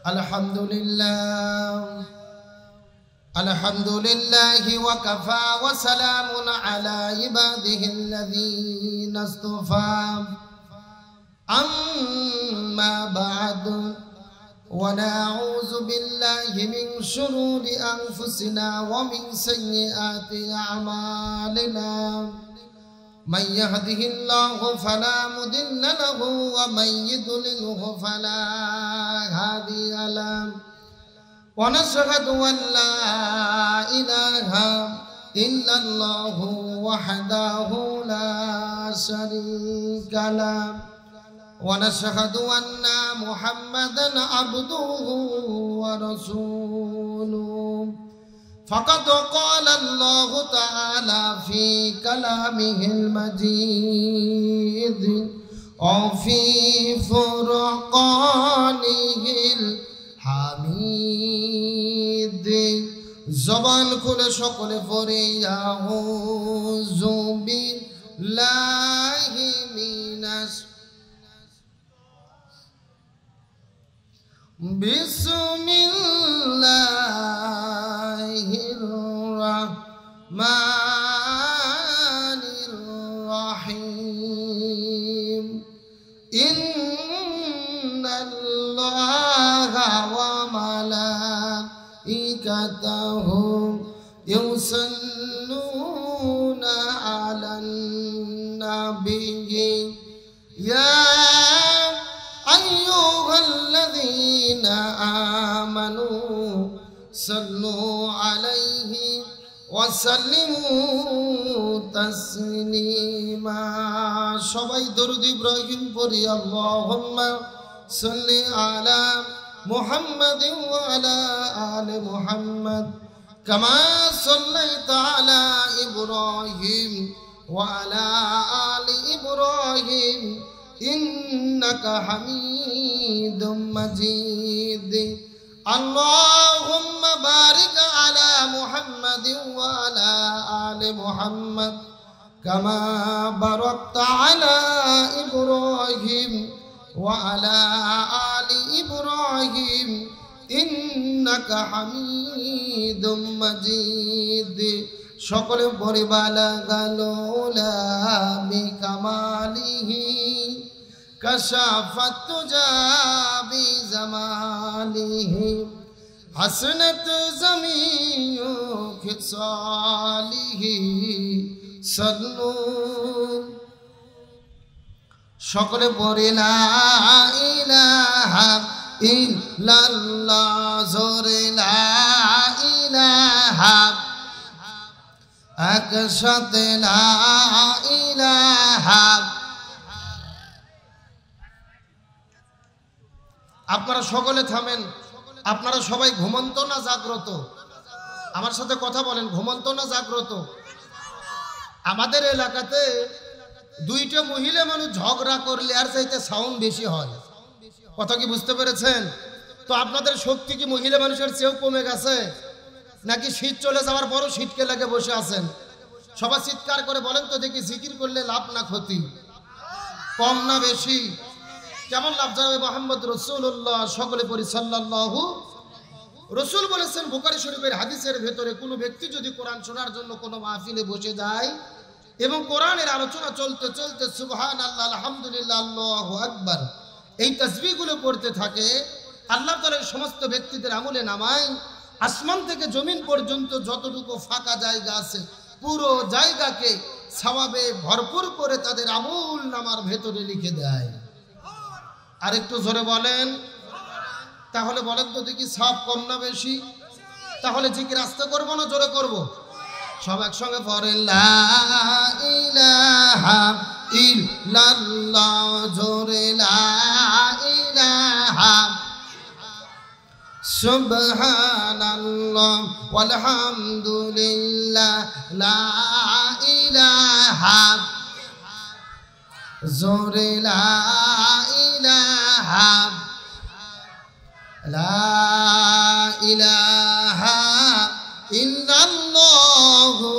Alhamdulillahi wa kafa wa salamun ala ibadihi alladhina istafa. Amma ba'du. ونعوذ بالله من شرور أنفسنا ومن سيئات أعمالنا من يهده الله فلا مضل له ومن يضلله فلا هادي له ونشهد أن لا إله إلا الله وحده لا شريك له ونشهد أن محمدا عبده ورسوله فقد قال الله تعالى في كلامه المجيد وفي فرقانه الحميد زبان كل شكل فري أعوذ بالله من بسم الله الرحمن الرحيم إن الله وملائكته يصلون على النبي يا أيها الذين آمنوا صلوا عليه وسلموا تسليما সবাই দরুদ ইব্রাহিম পড়ি আল্লাহুম্মা সাল্লি আলা মুহাম্মাদিন ওয়া আলা আলি মুহাম্মাদ কামা সাল্লাইতা আলা ইব্রাহিম ওয়া আলা আলি ইব্রাহিম إنك حميد مجيد اللهم بارك على محمد وعلى آل محمد كما باركت على إبراهيم وعلى آل إبراهيم إنك حميد مجيد সকল পরিবালা গালোলা বিকামালিহি كشافت جابي زمانه حسنت زمين خصاله صلوا সকলে পড়ে লা ইলাহা ইল্লাল্লাহ জোরে লা ইলাহা একসাথে লা ইলাহা। আপনারা সকলে থামেন। আপনারা সবাই ঘুমন্ত না জাগ্রত? আমার সাথে কথা বলেন, ঘুমন্ত না জাগ্রত? আমাদের এলাকাতে দুইটা মহিলা মানুষ ঝগড়া করলে আর চাইতে সাউন্ড বেশি হয়। কথা কি বুঝতে পেরেছেন? তো আপনাদের শক্তি কি মহিলা মানুষের চেয়েও কমে গেছে, নাকি শীত চলে যাওয়ার পরও শীতকে লাগে বসে আছেন? সবাই চিৎকার করে বলেন তো দেখি, জিকির করলে লাভ না ক্ষতি, কম না বেশি? কেমন লাভ জানাবে মুহাম্মদ রাসূলুল্লাহ? সকলে পড়ি সাল্লাল্লাহু। রাসূল বলেছেন বুখারী শরীফের হাদিসের ভেতরে, কোনো ব্যক্তি যদি কোরআন শোনার জন্য কোনো মাহফিলে বসে যায় এবং কোরআনের আলোচনা চলতে চলতে সুবহানাল্লাহ, আলহামদুলিল্লাহ, আল্লাহু আকবার এই তাসবিহগুলো পড়তে থাকে, আল্লাহ তাআলা সমস্ত ব্যক্তিদের আমলে নামায় আসমান থেকে জমিন পর্যন্ত যতটুকু ফাঁকা জায়গা আছে পুরো জায়গাকে সওয়াবে ভরপুর করে তাদের আমল নামার ভেতরে লিখে দেয়। আর একটু জোরে বলেন। তাহলে বলেন তো দেখি, সব কম না বেশি? তাহলে জিকির আস্তে করবো না জোরে করব? সব একসঙ্গে পড়েন লা ইলাহা ইল্লাল্লাহ জোরে লা ইলাহা সুবহানাল্লাহ ওয়ালহামদুলিল্লাহ লা ইলাহা জোরে লা ইলাহা লা ইলাহা ইল্লাল্লাহু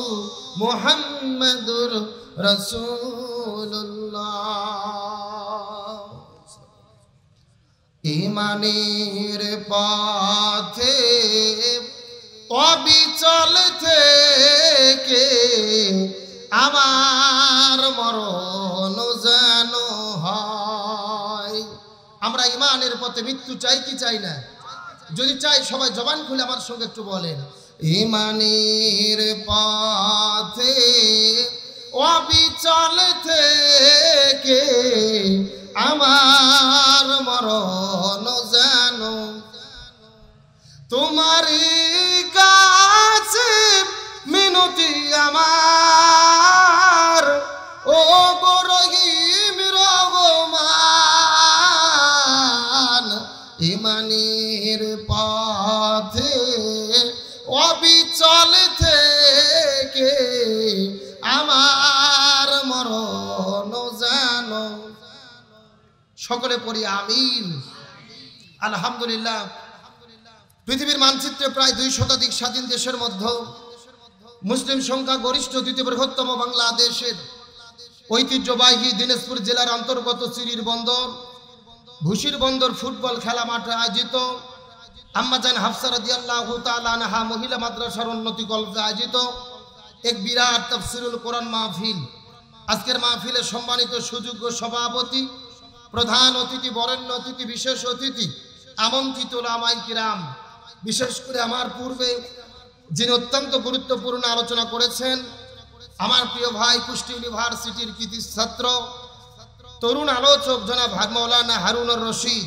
মুহাম্মাদুর রাসূলুল্লাহ। ইমানের পথে অবিচল থেকে আমার মরণ যেন হয়। আমরা ইমানের পথে মৃত্যু চাই কি চাই না? যদি চাই সবাই জবান খুলে আমার সঙ্গে একটু বলেন, ইমানের পথে অবিচল থেকে আমার মরণ যেন তোমারই কাছে মিনতি আমার, ও গো রহিম রহমান। ইমানের পথে অবিচল থেকে আমার মরণ যেন। সকলে পড়ি আমিন। আলহামদুলিল্লাহ। পৃথিবীর মানচিত্রে প্রায় 2 শতাধিক স্বাধীন দেশের মধ্যে মুসলিম সংখ্যা গরিষ্ঠ দ্বিতীয় বৃহত্তম বাংলাদেশের ঐতিহ্যবাহী দিনাজপুর জেলার অন্তর্গত চিরির বন্দর ভুশির বন্দর ফুটবল খেলা মাঠে আয়োজিত আম্মাজান হাফসা রাদিয়াল্লাহু তাআলা আনহা মহিলা মাদ্রাসার উন্নতি কল্পে আয়োজিত এক বিরাট তাফসিরুল কোরআন মাহফিল। আজকের মাহফিলে সম্মানিত সুযোগ্য সভাপতি, প্রধান অতিথি, বরেণ্য অতিথি, বিশেষ অতিথি, আমন্ত্রিত উলামায়ে কিরাম, বিশেষ করে আমার পূর্বে যিনি অত্যন্ত গুরুত্বপূর্ণ আলোচনা করেছেন, আমার প্রিয় ভাই কুষ্টি ইউনিভার্সিটির কৃতি ছাত্র, তরুণ আলোচক জনাব মাওলানা হারুনুর রশিদ।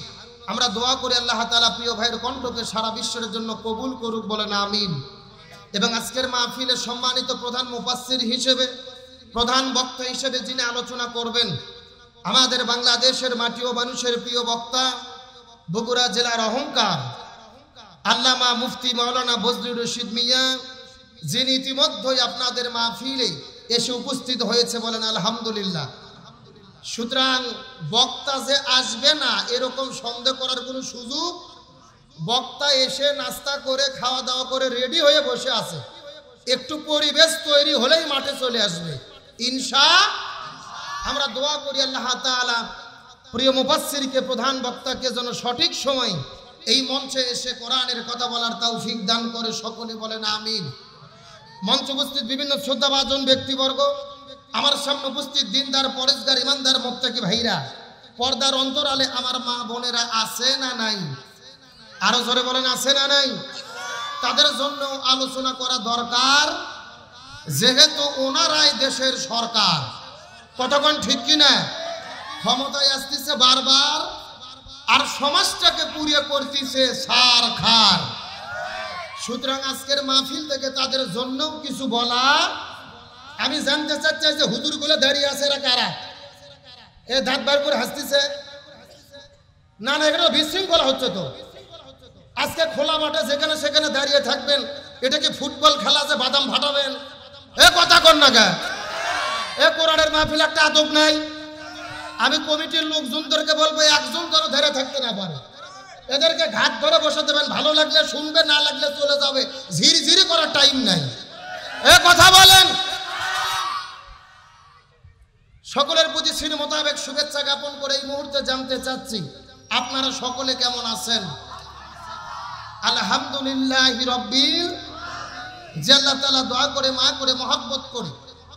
আমরা দোয়া করি আল্লাহ তাআলা প্রিয় ভাইয়ের কণ্ঠকে সারা বিশ্বের জন্য কবুল করুক, বলেন আমিন। এবং আজকের মাহফিলে সম্মানিত প্রধান মুফাসসির হিসেবে, প্রধান বক্তা হিসেবে যিনি আলোচনা করবেন, আমাদের বাংলাদেশের মাটি ও মানুষের প্রিয় বক্তা, বগুড়া জেলার অহংকার আল্লামা মুফতি মাওলানা বজলুর রশিদ মিয়া, যিনি ইতিমধ্যেই আপনাদের মাহফিলে এসে উপস্থিত হয়েছে, বলেন আলহামদুলিল্লাহ। সুতরাং বক্তা যে আসবে না এরকম সন্দেহ করার কোনো সুযোগ, বক্তা এসে নাস্তা করে খাওয়া দাওয়া করে রেডি হয়ে বসে আছে, একটু পরিবেশ তৈরি হলেই মাঠে চলে আসবে ইনশাআল্লাহ। আমরা দোয়া করি আল্লাহ তাআলা প্রিয় মুফাসসিরকে, প্রধান বক্তাকে যেন সঠিক সময় এই মঞ্চে এসে কোরআনের কথা বলার তৌফিক দান করে, সকলে বলেন আমিন। মঞ্চ উপস্থিত বিভিন্ন শ্রদ্ধাভাজন ব্যক্তিবর্গ, আমার সামনে উপস্থিত দিনদার, পরেশগার, ইমানদার, মুত্তাকি ভাইরা, পর্দার অন্তরালে আমার মা বোনেরা আছে না নাই? আরো জোরে বলেন আছে না নাই? তাদের জন্য আলোচনা করা দরকার, যেহেতু ওনারাই দেশের সরকার। কতক্ষণ ঠিক কিনা? ক্ষমতায় আসতেছে বারবার, আর সমাজটাকে পুড়িয়ে করতেছে সার খার। সুতরাং আজকের মাহফিল থেকে তাদের জন্য কিছু বলা। আমি জানতে চাচ্ছি যে হুজুরগুলো দাঁড়িয়ে আছে এরা কারা? এ দাঁত বার করে হাসতেছে না? না, এখানে বিশৃঙ্খলা হচ্ছে তো। আজকে খোলা মাঠে যেখানে সেখানে দাঁড়িয়ে থাকবেন, এটা কি ফুটবল খেলা যে বাদাম ফাটাবেন? এ কথা কর না গা। এ কোরআনের মাহফিল একটা আদব নাই। আমি কমিটির লোকজনদেরকে বলবো একজন ধরে ধরে থাকতে না পারে, এদেরকে ঘাট ধরে বসে দেবেন, ভালো লাগলে শুনবে, না লাগলে চলে যাবে, ঝিরঝিরি করার টাইম নাই। এ কথা বলেন। সকলের প্রতি শ্রী মোতাবেক শুভেচ্ছা জ্ঞাপন করে এই মুহূর্তে জানতে চাচ্ছি আপনারা সকলে কেমন আছেন? আলহামদুলিল্লাহি রাব্বিল। যে আল্লাহ তাআলা দোয়া করে, মা করে, মহব্বত করে,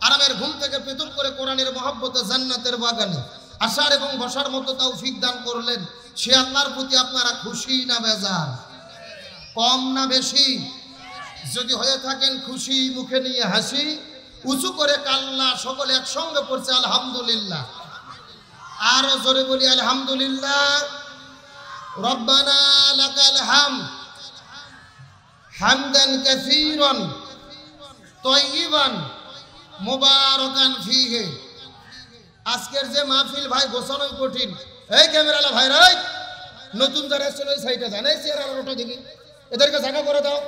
আরামের ঘুম থেকে পেতুল করে কোরআনের মহব্বতে জান্নাতের বাগানে আসার এবং বসার মতো তৌফিক দান করলেন, সে আল্লাহর প্রতি আপনারা খুশি না বেজার? কম না বেশি? যদি হয়ে থাকেন খুশি, মুখে নিয়ে হাসি, উঁচু করে কাল্লা সকলে একসঙ্গে পড়ছে আলহামদুলিল্লাহ। আরো জোরে বলি আলহামদুলিল্লাহ। রব্বানা লাকাল হামদ হামদান কাসীরান তাইয়িবান মুবারাকান ফীহি। আজকের যে মাহফিল ভাই গোছানোই কঠিন। এই ক্যামেরালা ভাই, রাই নতুন যারা এসেছিল ওই সাইডে যান, এই চেয়ার আর ওটা দেখি, এদেরকে জায়গা করে দাও।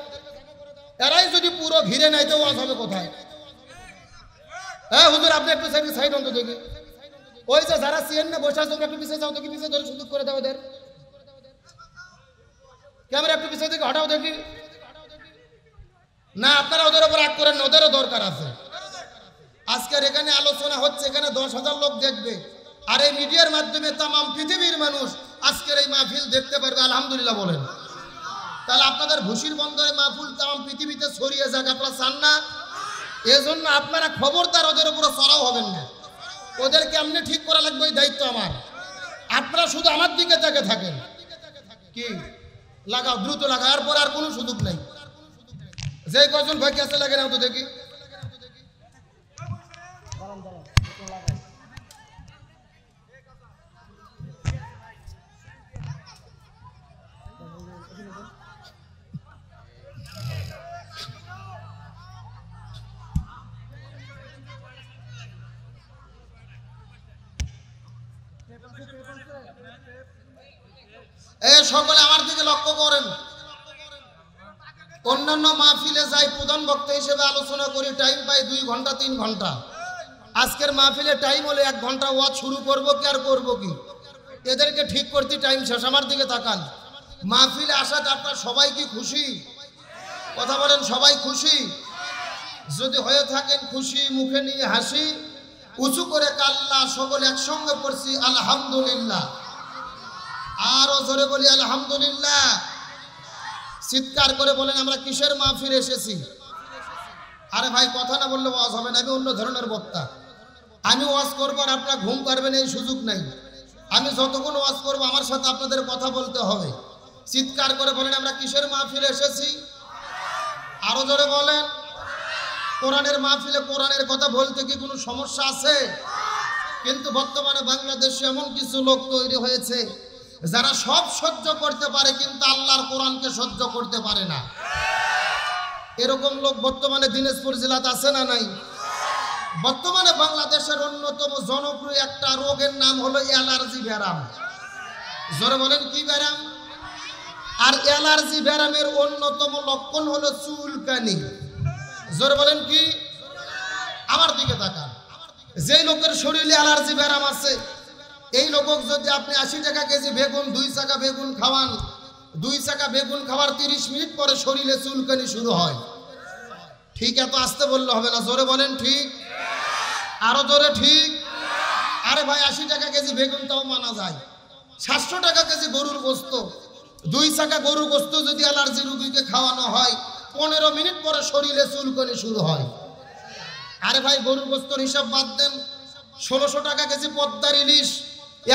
এরাই যদি পুরো ঘিরে নাই তো ওয়াজ হবে কোথায়? হ্যাঁ হুজুর, আপনি একটু সাইড অন্ত দেখি। ওই যে যারা চেয়ার না বসে আছে তোমরা একটু পিছিয়ে যাও দেখি, পিছিয়ে ধরে সুযোগ করে দাও ওদের। ক্যামেরা একটু পিছিয়ে দেখি, হটাও দেখি। না, আপনারা ওদের উপর রাগ করেন, ওদেরও দরকার আছে। আজকের এখানে আলোচনা হচ্ছে, এখানে 10,000 লোক দেখবে, আর এই মিডিয়ার মাধ্যমে তামাম পৃথিবীর মানুষ আজকের এই মাহফিল দেখতে পারবে, আলহামদুলিল্লাহ বলেন। তাহলে আপনাদের ভুসির বন্দরে মাহফিল তাম পৃথিবীতে ছড়িয়ে যাক, আপনারা চান না? এজন্য আপনারা খবরদার ওদের উপরে চড়াও হবেন না। ওদেরকে কেমনে ঠিক করা লাগবে এই দায়িত্ব আমার। আপনারা শুধু আমার দিকে তাকে থাকেন। কি লাগাও, দ্রুত লাগাও, এরপর আর কোনো সুযোগ নেই। যে কজন ভাই আছে লাগে না তো দেখি। সকলে আমার দিকে লক্ষ্য করেন। অন্যান্য মাহফিলে যাই প্রধান বক্তা হিসেবে আলোচনা করি, টাইম পাই 2 ঘন্টা 3 ঘন্টা। আজকের মাহফিলে টাইম হলে 1 ঘন্টা ওয়াজ শুরু করব কি আর করব কি? এদেরকে ঠিক করতে টাইম শেষ। আমার দিকে তাকান। মাহফিলে আসাতে আপনারা সবাই কি খুশি? কথা বলেন, সবাই খুশি? যদি হয়ে থাকেন খুশি, মুখে নিয়ে হাসি, উঁচু করে কাল্লা সকলে একসঙ্গে পড়ছি আলহামদুলিল্লাহ। আরো জোরে বলি আলহামদুলিল্লাহ। চিৎকার করে বলেন আমরা কিসের মাহফিলে এসেছি? আরে ভাই কথা না বললে ওয়াজ হবে না। আমি অন্য ধরনের বক্তা। আমি ওয়াজ করবো আর আপনারা ঘুম পারবেন এই সুযোগ নাই। আমি যতক্ষণ ওয়াজ করবো আমার সাথে আপনাদের কথা বলতে হবে। চিৎকার করে বলেন আমরা কিসের মাহফিলে এসেছি? আরো জোরে বলেন। কোরআনের মাহফিলে কোরআনের কথা বলতে কি কোনো সমস্যা আছে? কিন্তু বর্তমানে বাংলাদেশে এমন কিছু লোক তৈরি হয়েছে যারা সব সহ্য করতে পারে কিন্তু আল্লাহর কোরআনকে সহ্য করতে পারে না। এরকম লোক বর্তমানে দিনাজপুর জেলাতে আছে না নাই? বর্তমানে বাংলাদেশের অন্যতম জনপ্রিয় একটা রোগের নাম হলো অ্যালার্জি ব্যারাম। জোরে বলেন কি ব্যারাম? আর অ্যালার্জি ব্যারামের অন্যতম লক্ষণ হলো চুলকানি। জোরে বলেন কি? আমার দিকে তাকান। যেই লোকের শরীরে অ্যালার্জি ব্যারাম আছে এই লোক যদি আপনি 80 টাকা কেজি বেগুন 2 চাকা বেগুন খাওয়ান, 2 চাকা বেগুন খাওয়ার 30 মিনিট পরে শরীরে চুলকানি শুরু হয়। ঠিক? এত আসতে বললে হবে না, জোরে বলেন ঠিক। আরো জোরে ঠিক। আরে ভাই 80 টাকা কেজি বেগুন তাও মানা যায়। 700 টাকা কেজি গরুর গোস্ত, 2 চাকা গরুর গোস্ত যদি অ্যালার্জি রোগীকে খাওয়ানো হয় 15 মিনিট পরে শরীরে চুলকানি শুরু হয়। আরে ভাই গরুর গোস্তর হিসাব বাদ দেন, 1600 টাকা কেজি পদ্মার ইলিশ,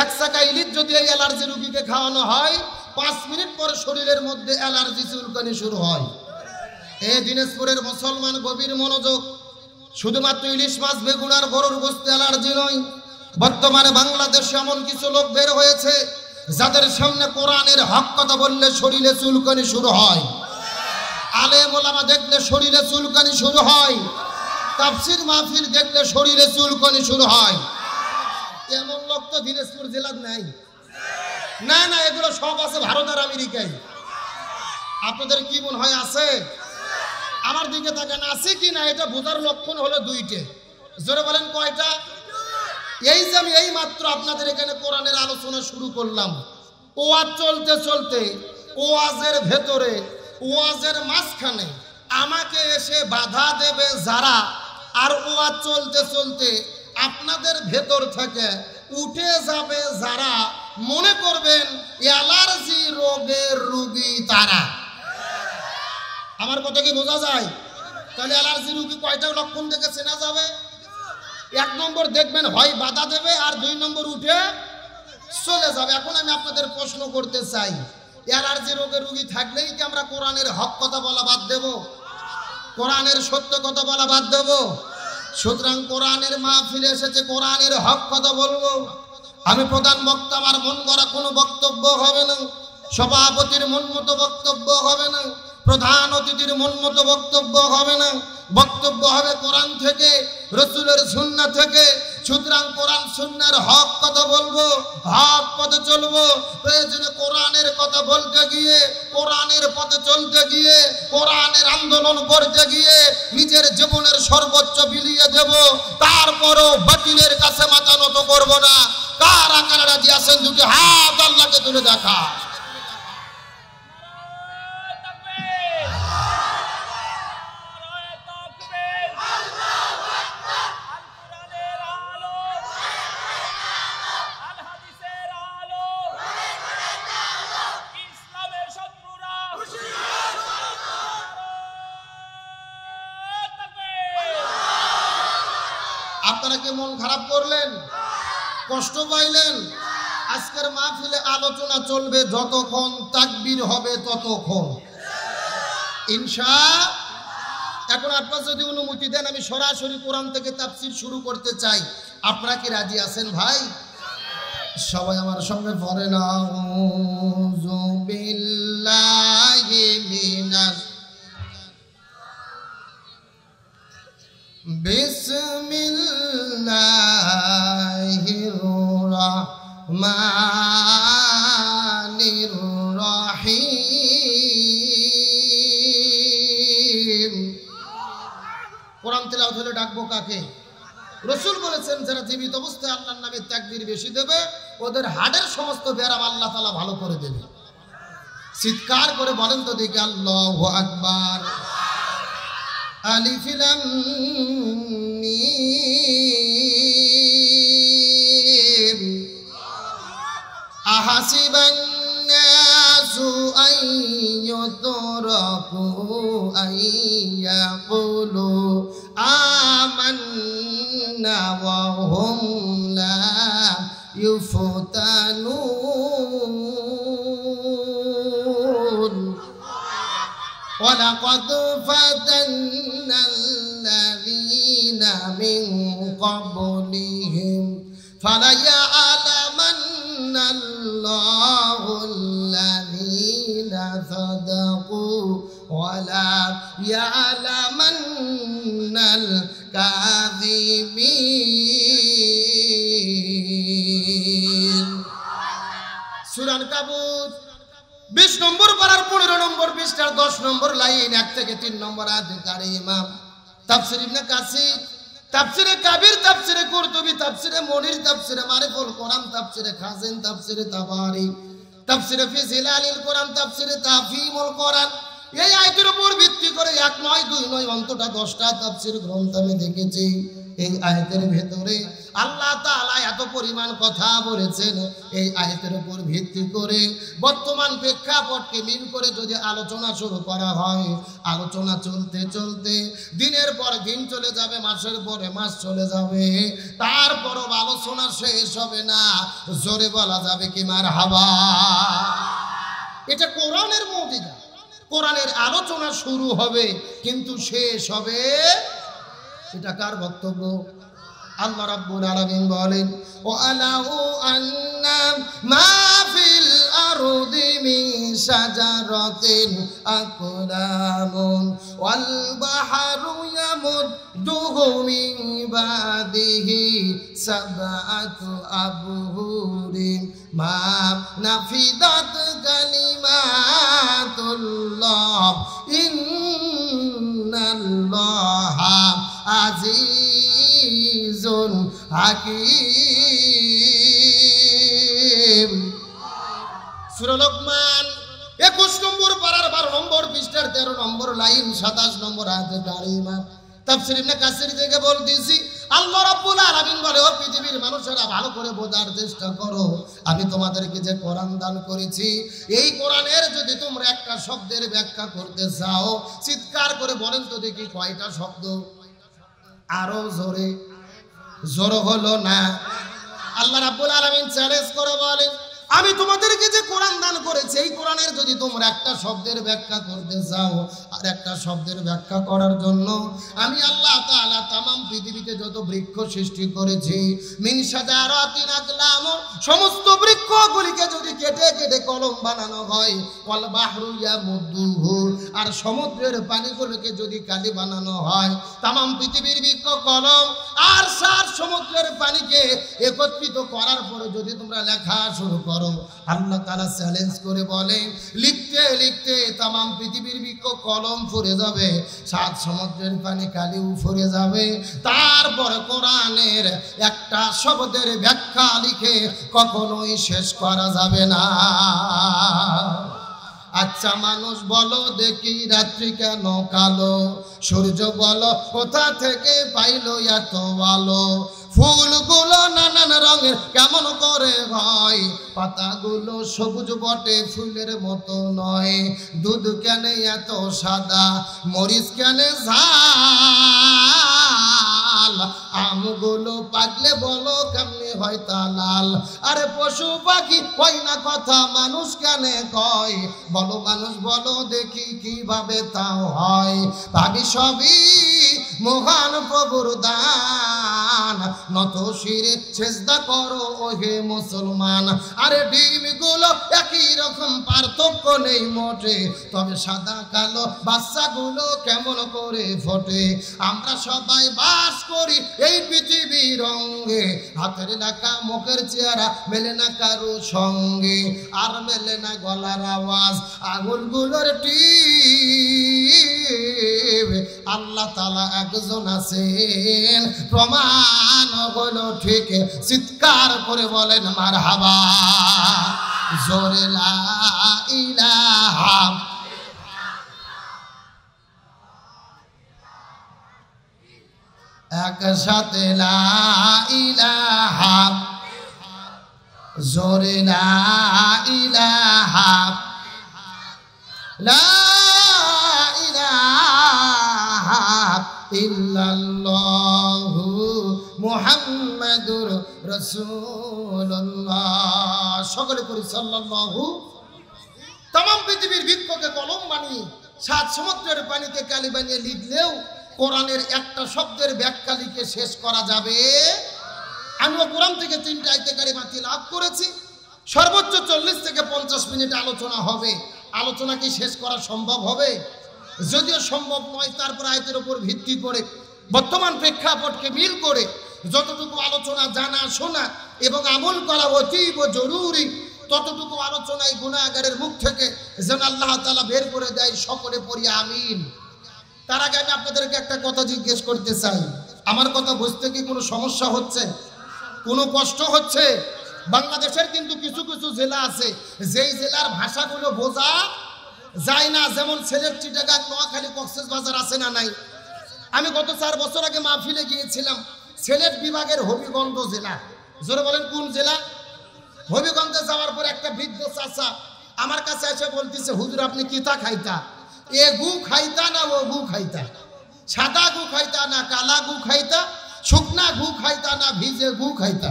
1 চাকা ইলিশ যদি এই অ্যালার্জি রোগীকে খাওয়ানো হয় 5 মিনিট পরে শরীরের মধ্যে অ্যালার্জি চুলকানি শুরু হয়। এই দিনাজপুরের মুসলমান গভীর মনোযোগ। শুধুমাত্র ইলিশ মাছ বেগুন আর গরুর গোস্ত অ্যালার্জি নয়, বর্তমানে বাংলাদেশে এমন কিছু লোক বের হয়েছে যাদের সামনে কোরআনের হক কথা বললে শরীরে চুলকানি শুরু হয়। আলেম ওলামা দেখলে শরীরে চুলকানি শুরু হয়। তাফসীর মাহফিল দেখলে শরীরে চুলকানি শুরু হয়। এমন লোক তো দিনাজপুর জেলার নাই। না না, এগুলো সব আছে ভারত আর আমেরিকায়। আপনাদের কি মনে হয় আছে? আমার দিকে তাকান, আছে কি না এটা বোঝার লক্ষণ হলো 2টে। জোরে বলেন কয়টা? এই যে আমি এই মাত্র আপনাদের এখানে কোরআনের আলোচনা শুরু করলাম, ওয়াজ চলতে চলতে ওয়াজের ভেতরে ওয়াজের মাঝখানে আমাকে এসে বাধা দেবে যারা, আর ওয়াজ চলতে চলতে আপনাদের ভেতর থেকে উঠে যাবে যারা, মনে করবেন অ্যালার্জি রোগের রোগী তারা। আমার কথা কি বোঝা যায়? তাহলে অ্যালার্জি রোগী কয়টা লক্ষণ দেখে চেনা যাবে? 1 নম্বর দেখবেন হয় বাধা দেবে, আর 2 নম্বর উঠে চলে যাবে। এখন আমি আপনাদের প্রশ্ন করতে চাই, অ্যালার্জি রোগের রোগী থাকলেই কি আমরা কোরআনের হক কথা বলা বাদ দেব? কোরআনের সত্য কথা বলা বাদ দেব? সুতরাং কোরআনের মাহফিলে এসেছে কোরআনের হক কথা বলবো। আমি প্রধান বক্তা, আমার মন গড়া কোনো বক্তব্য হবে না, সভাপতির মন মতো বক্তব্য হবে না, প্রধান অতিথির মন মতো বক্তব্য হবে না। বক্তব্য হবে কোরআন থেকে, রাসূলের সুন্নাহ থেকে। সুতরাং কোরআন সুন্নাহর হক কথা বলবো, হক পথে চলবো। প্রয়োজনে কোরআনের কথা বলতে গিয়ে, কোরআনের পথে চলতে গিয়ে, কোরআনের আন্দোলন করতে গিয়ে নিজের জীবনের সর্বোচ্চ বিলিয়ে দেব। তারপরও বাতিলের কাছে মাথা নত করব না। কার আকারে রাজি আছেন? 2টি হাত আল্লাহকে তুলে দেখা। আপনারা কি মন খারাপ করলেন, কষ্ট পাইলেন? আজকের মাহফিলে আলোচনা চলবে যতক্ষণ তাকবীর হবে ততক্ষণ ইনশাআল্লাহ। এখন আপনারা যদি অনুমতি দেন আমি সরাসরি কোরআন থেকে তাফসীর শুরু করতে চাই। আপনারা কি রাজি আছেন ভাই? সবাই আমার সঙ্গে পড়েন আউযু বিল্লাহি মিনাশ বিসমিল্লাহির রাহমানির রহিম। কোরআন তেলাওয়াত হলে ডাকবো কাকে? রাসূল বলেছেন যারা জীবিত অবস্থায় আল্লাহর নামে তাকবীর বেশি দেবে ওদের হাড়ের সমস্ত ব্যারাম আল্লাহ তাআলা ভালো করে দেবে। চিৎকার করে বলেন তো দেখি আল্লাহু আকবার। আলিফ লাম মিম আহাসিবান নাসু আইয়ুতরাকু আইয়াকুলু আমান্না ওয়া হুম লা ইফতানুন ওয়ালাকাদ ফাতান্নাল্লাযীনা মিন ক্বাবলিহিম ফালায়া'লামান্নাল্লাহুল্লাযীনা সাদাকু ওয়ালা ইয়া'লামান্নাল কাযিবিন। সূরা আনকাবুত 20 নম্বর পারার 15 নম্বর পৃষ্ঠার 10 নম্বর লাইন 1 থেকে 3 নম্বর আয়াতে কারিমা। তাফসীর ইবনে কাসির, তাফসীরে কাবির, তাফসীরে কুরতুবী, তাফসীরে মুনির, তাফসীরে মারিফুল কোরআন, তাফসীরে খাজিন, তাফসীরে তাবারি, তাফসীরে ফি জিলালিল কোরআন, তাফসীরে তাফহিমুল কোরআন। এই আয়াতের উপর ভিত্তি করে 1 নয় 2 নয় অন্তত 10টা তাফসীর গ্রন্থ আমি দেখেছি। এই আয়াতের ভেতরে আল্লাহ তাআলা এত পরিমাণ কথা বলেছেন। এই আয়াতের উপর ভিত্তি করে বর্তমান প্রেক্ষাপটকে মিল করে যদি আলোচনা শুরু করা হয়, আলোচনা চলতে চলতে দিনের পর দিন চলে যাবে, মাসের পরে মাস চলে যাবে, তারপরও আলোচনা শেষ হবে না। জোরে বলা যাবে কি মারহাবা। এটা কোরআনের মুজিজা। কোরআনের আলোচনা শুরু হবে কিন্তু শেষ হবে, এটা কার বক্তব্য? আল্লাহ রাব্বুল আলামিন বলেন ওয়ালাউ আন্না মা ফিল আরদি মিন শাজারাতিন আকলামুন ওয়াল বাহরু ইয়ামুদ্দুহু মিন বাদিহি সাবআতু আবহুরিন মা নাফিদাত কালিমাতুল্লাহ ইন্নাল্লাহা আজিজুন হাকিম। সূরা লোকমান 21 নম্বর পারার 12 নম্বর পৃষ্ঠার 13 নম্বর লাইন 27 নম্বর আয়াতে কারিমা। তাফসীর ইবনে কাসির থেকে বলতেছি আল্লাহ রাব্বুল আলামিন বলে, ও পৃথিবীর মানুষেরা ভালো করে বোঝার চেষ্টা করো, আমি তোমাদেরকে যে কোরআন দান করেছি এই কোরআনের যদি তোমরা একটা শব্দের ব্যাখ্যা করতে চাও চিৎকার করে বলেন তো দেখি কয়টা শব্দ? আরো জোরে, জোর হলো না। আল্লাহ রাব্বুল আলামিন চ্যালেঞ্জ করে বলেন, আমি তোমাদেরকে যে কোরআন দান করেছি এই কোরআনের যদি তোমরা একটা শব্দের ব্যাখ্যা করতে চাও, আর একটা শব্দের ব্যাখ্যা করার জন্য আমি আল্লাহ তাআলা तमाम পৃথিবীতে যত বৃক্ষ সৃষ্টি করেছি মিন শাজারাতিন আকলাম, সমস্ত বৃক্ষগুলিকে যদি কেটে কেটে কলম বানানো হয়, ওয়াল বাহরু ইয়ামুদ্দুহু, আর সমুদ্রের পানিগুলোকে যদি কালি বানানো হয়, तमाम পৃথিবীর বৃক্ষ কলম আর সার সমুদ্রের পানিকে একত্রিত করার পরে যদি তোমরা লেখা শুরু করো, আল্লাহ তাআলা চ্যালেঞ্জ করে বলে লিখতে লিখতে तमाम পৃথিবীর বৃক্ষ কলম ফুরে যাবে, সাত সমুদ্রের পানি কালিও ফুরে যাবে, তারপর কোরআনের একটা শব্দের ব্যাখ্যা লিখে কখনোই শেষ করা যাবে না। আচ্ছা মানুষ বলো দেখি রাত্রি কেন কালো, সূর্য বলো কোথা থেকে পাইলো এত আলো, ফুলগুলো নানান রঙের কেমন করে হয়, পাতাগুলো সবুজ বটে ফুলের মতো নয়, দুধ কেন এত সাদা, মরিচ কেন ঝাল, আমগুলো পাকলে বলো কেমনে হয় তা লাল। আরে পশু পাখি কয় না কথা, মানুষ কেনে কয়, বলো মানুষ বলো দেখি কিভাবে তাও হয়। ভাবি সবই মহান প্রভুর দান, নত শিরে সেজদা করো ওহে মুসলমান। আরে ডিমগুলো একই রকম, পার্থক্য নেই মোটে, তবে সাদা কালো বাচ্চাগুলো কেমন করে ফোটে। আমরা সবাই বাস করি এই পৃথিবীর রঙে, হাতের লেখা মুখের চেহারা মেলে না কারো সঙ্গে, আর মেলে না গলার আওয়াজ আঙুলগুলোর টিপ। আল্লাহ তাআলা একজন আছেন, প্রমাণ হলো ঠিক, চিৎকার করে বলেন মারহাবা। জোরে লা ইলাহা, একসাথে লা ইলাহা, জোরে লা ইলাহা, লা ইলাহা ইল্লাল্লাহু মুহাম্মাদুর রাসূলুল্লাহ। সকলে করি সাল্লাল্লাহু। तमाम পৃথিবীর বৃক্ষকে কলম বানিয়ে 7 সমুদ্রের পানিতে কালি বানিয়ে লিখলেও কোরআনের একটা শব্দের ব্যাখ্যা লিখে শেষ করা যাবে। আমি কোরআন থেকে 3টা আয়াতে কারিমা তিলাওয়াত করেছি। সর্বোচ্চ 40 থেকে 50 মিনিট আলোচনা হবে। আলোচনা কি শেষ করা সম্ভব হবে? যদিও সম্ভব নয়, তারপর আয়াতের উপর ভিত্তি করে বর্তমান প্রেক্ষাপটকে মিল করে যতটুকু আলোচনা জানা শোনা এবং আমল করা অতীব জরুরি, ততটুকু আলোচনায় গুনাহগারের মুখ থেকে যেন আল্লাহ তাআলা বের করে দেয়। সকলে পড়ি আমিন। তার আগে আমি আপনাদেরকে একটা কথা জিজ্ঞেস করতে চাই, আমার কথা বুঝতে কি কোনো সমস্যা হচ্ছে, কোনো কষ্ট হচ্ছে? বাংলাদেশের কিন্তু কিছু কিছু জেলা আছে যেই জেলার ভাষাগুলো বোঝা যায় না, যেমন সিলেট, চিটাগাং, নোয়াখালী, কক্সবাজার আছে না নাই? আমি গত 4 বছর আগে মাহফিলে গিয়েছিলাম সিলেট বিভাগের হবিগঞ্জ জেলা। জোরে বলেন কোন জেলা? হবিগঞ্জে যাওয়ার পর একটা বৃদ্ধ চাচা আমার কাছে এসে বলতেছে, হুজুর আপনি কিতা খাইতা? এ গু খাইতা না ও গু খাইতা? সাদা গু খাইতা না কালা গু খাইতা? শুকনা গু খাইতা না ভিজে গু খাইতা?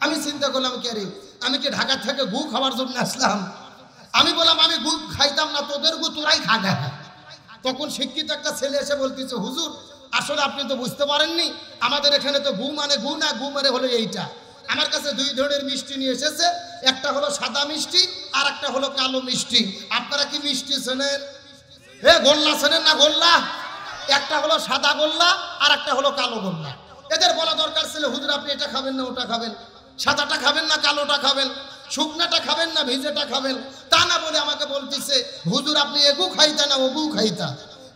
আমি চিন্তা করলাম, কে রে, আমি কি ঢাকা থেকে গু খাওয়ার জন্য আসলাম? আমি বললাম আমি গু খাইতাম না, তোদের গু তোরাই খাগা। তখন শিক্ষিত একটা ছেলে এসে বলতেছে, হুজুর আসলে আপনি তো বুঝতে পারেননি, আমাদের এখানে তো গু মানে গু না, গু মানে হলো এইটা। আমার কাছে 2 ধরনের মিষ্টি নিয়ে এসেছে, একটা হলো সাদা মিষ্টি আর একটা হলো কালো মিষ্টি। আপনারা কি মিষ্টি চেনেন? এ গোল্লা চেনেন না? গোল্লা একটা হলো সাদা গোল্লা আর একটা হলো কালো গোল্লা। এদের বলা দরকার ছিল, হুজুর আপনি এটা খাবেন না ওটা খাবেন, সাদাটা খাবেন না কালোটা খাবেন, শুকনাটা খাবেন না ভিজেটা খাবেন। তা না বলে আমাকে বলতেছে, হুজুর আপনি এগু খাইতা না ও গু খাইতা?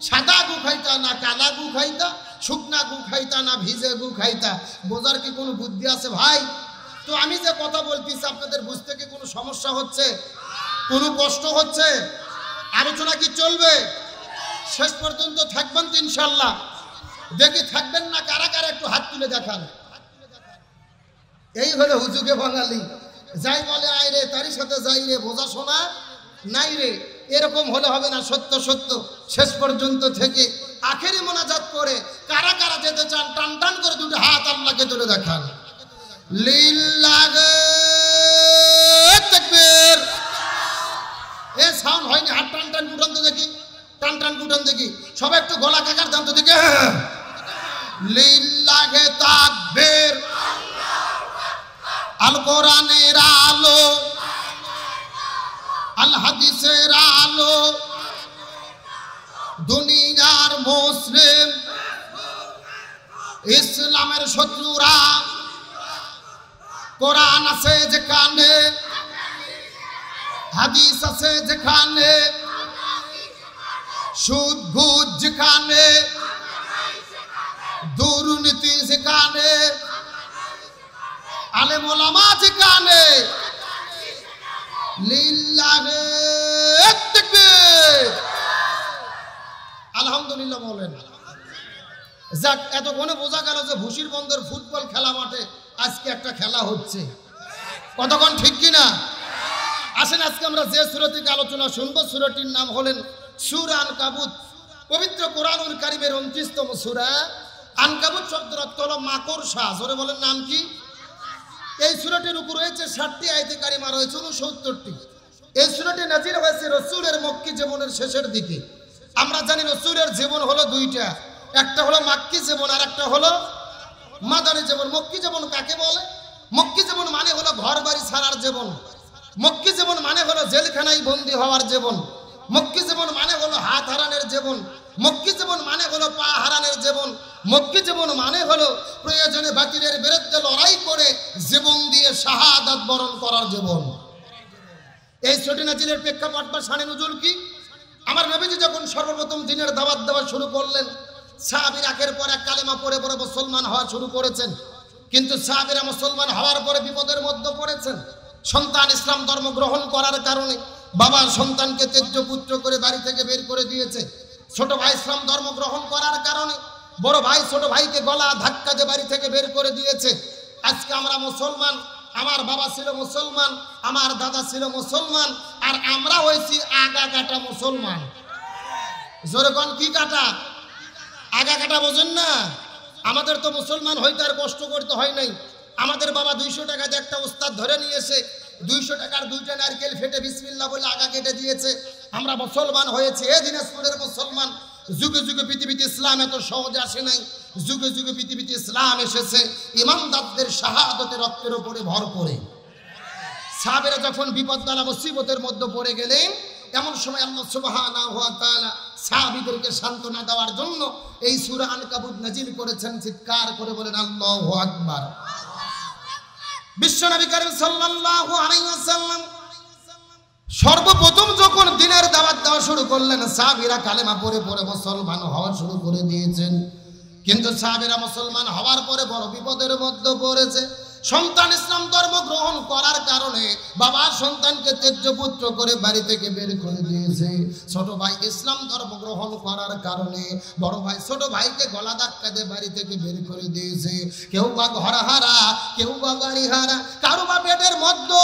সাদা গু খাইতা না কালা গু খাইতা? শুকনা গু খাইতা না ভিজে গু খাইতা? বোঝার কি কোনো বুদ্ধি আছে ভাই? তো আমি যে কথা বলতেছি আপনাদের বুঝতে কি কোনো সমস্যা হচ্ছে, কোনো কষ্ট হচ্ছে? আলোচনা কি চলবে? শেষ পর্যন্ত থাকবেন তো ইনশাল্লাহ? দেখি থাকবেন না কারা কারা, একটু হাত তুলে দেখান। এই হলো হুজুগে বাঙালি, যাই বলে আয় রে তারই সাথে যাই রে, বোঝা শোনা নাই রে। এরকম হলে হবে না। সত্য সত্য শেষ পর্যন্ত থেকে আখেরি মোনাজাত করে কারা কারা যেতে চান টান টান করে 2টা হাত আল্লাহকে তুলে দেখান। লিল্লাহি তাকবীর। এ সাউন্ড হয়নি, হাত টান টান উঠান তো দেখি, টান টান উঠান দেখি, সবাই একটু গলা কাকার দাম তো দেখি। লিল্লাহি তাকবীর। আল কোরআনের আলো, আল হাদিসের আলো, দুনিয়ার মুসলিম ইসলামের শত্রুরা কোরআন আছে যেখানে, হাদিস আছে যেখানে, সুদ ঘুষ যেখানে, দুর্নীতি যেখানে, আলেম ওলামা যেখানে, লিল্লাহি তাকবীর। আলহামদুলিল্লাহ বলেন। যাক, এতক্ষণে বোঝা গেল যে ভুসির বন্দর ফুটবল খেলা মাঠে আজকে একটা খেলা হচ্ছে। কতক্ষণ ঠিক কিনা? আসেন আজকে আমরা যে সূরা থেকে আলোচনা শুনবো, সূরাটির নাম হলেন সূরা আনকাবুত। পবিত্র কোরআনুল কারীমের 29তম সূরা। আনকাবুত শব্দের অর্থ হলো মাকড়সা। জোরে বলেন নাম কি? এই সূরাটির উপর রয়েছে 60টি আয়াতে কারিমা, রয়েছে 69টি। এই সূরাটি নাজিল হয়েছে রাসূলের মক্কি জীবনের শেষের দিকে। আমরা জানি রাসূলের জীবন হলো দুইটা, একটা হলো মাক্কি জীবন আর একটা হলো মাদানী জীবন। মক্কি জীবন কাকে বলে? মক্কি জীবন মানে হলো ঘর বাড়ি ছাড়ার জীবন। মক্কি জীবন মানে হলো জেলখানায় বন্দী হওয়ার জীবন। মক্কি জীবন মানে হলো হাত হারানোর জীবন। মক্কি জীবন মানে হলো পা হারানোর জীবন। মক্কি জীবন মানে হলো প্রয়োজনে বাতিলের বিরুদ্ধে লড়াই করে জীবন দিয়ে শাহাদাত বরণ করার জীবন। এই ছোটি নাজিলের প্রেক্ষাপট বা শানে নুজুল কি? আমার নবীজি যখন সর্বপ্রথম দিনের দাওয়াত দেওয়া শুরু করলেন, সাহাবীরা একের পর এক কালেমা পড়ে পড়ে মুসলমান হওয়া শুরু করেছেন। কিন্তু সাহাবীরা মুসলমান হওয়ার পরে বিপদের মধ্যে পড়েছেন। সন্তান ইসলাম ধর্ম গ্রহণ করার কারণে বাবা সন্তানকে ত্যায্য পুত্র করে বাড়ি থেকে বের করে দিয়েছে। ছোট ভাই ইসলাম ধর্ম গ্রহণ করার কারণে বড় ভাই ছোট ভাইকে গলা ধাক্কা দিয়ে বাড়ি থেকে বের করে দিয়েছে। আজকে আমরা মুসলমান, আমার বাবা ছিল মুসলমান, আমার দাদা ছিল মুসলমান, আর আমরা হয়েছি আগা কাটা মুসলমান। জোরে কোন কি কাটা? আগা কাটা বোঝেন না? আমাদের তো মুসলমান হইতে আর কষ্ট করতে হয় নাই। আমাদের বাবা 200 টাকা দিয়ে একটা ওস্তাদ ধরে নিয়েছে, 200 টাকার 2টা নারকেল ফেটে বিসমিল্লাহ বলে আগা কেটে দিয়েছে, আমরা মুসলমান হয়েছে। এ দিনাজপুরের মুসলমান। যুগে যুগে পৃথিবীতে ইসলাম এত সহজে আসে নাই। যুগে যুগে পৃথিবীতে ইসলাম এসেছে ইমানদারদের শাহাদাতের রক্তের উপরে ভর করে। সাহাবীরা যখন বিপদবালা মুসিবতের মধ্যে পড়ে গেলেন, এমন সময় আল্লাহ সুবহানাহু ওয়া তাআলা সাহাবীদেরকে সান্ত্বনা দেওয়ার জন্য এই সূরা আনকাবুত নাজিল করেছেন। চিৎকার করে বলেন আল্লাহু আকবার। বিশ্বনবী কারীম সাল্লাল্লাহু আলাইহি ওয়াসাল্লাম সর্বপ্রথম যখন দ্বীনের দাওয়াত দেওয়া শুরু করলেন, সাহাবীরা কালেমা পড়ে পড়ে মুসলমান হওয়া শুরু করে দিয়েছেন। কিন্তু সাহাবীরা মুসলমান হওয়ার পরে বড় বিপদের মধ্যে পড়েছে। সন্তান ইসলাম ধর্ম গ্রহণ করার কারণে বাবা সন্তানকে ত্যায্য পুত্র করে বাড়ি থেকে বের করে দিয়েছে। ছোট ভাই ইসলাম ধর্ম গ্রহণ করার কারণে বড় ভাই ছোট ভাইকে গলা ধাক্কা দিয়ে বাড়ি থেকে বের করে দিয়েছে। কেউ বা ঘর হারা, কেউ বা গাড়ি হারা, কারো বা পেটের মধ্যে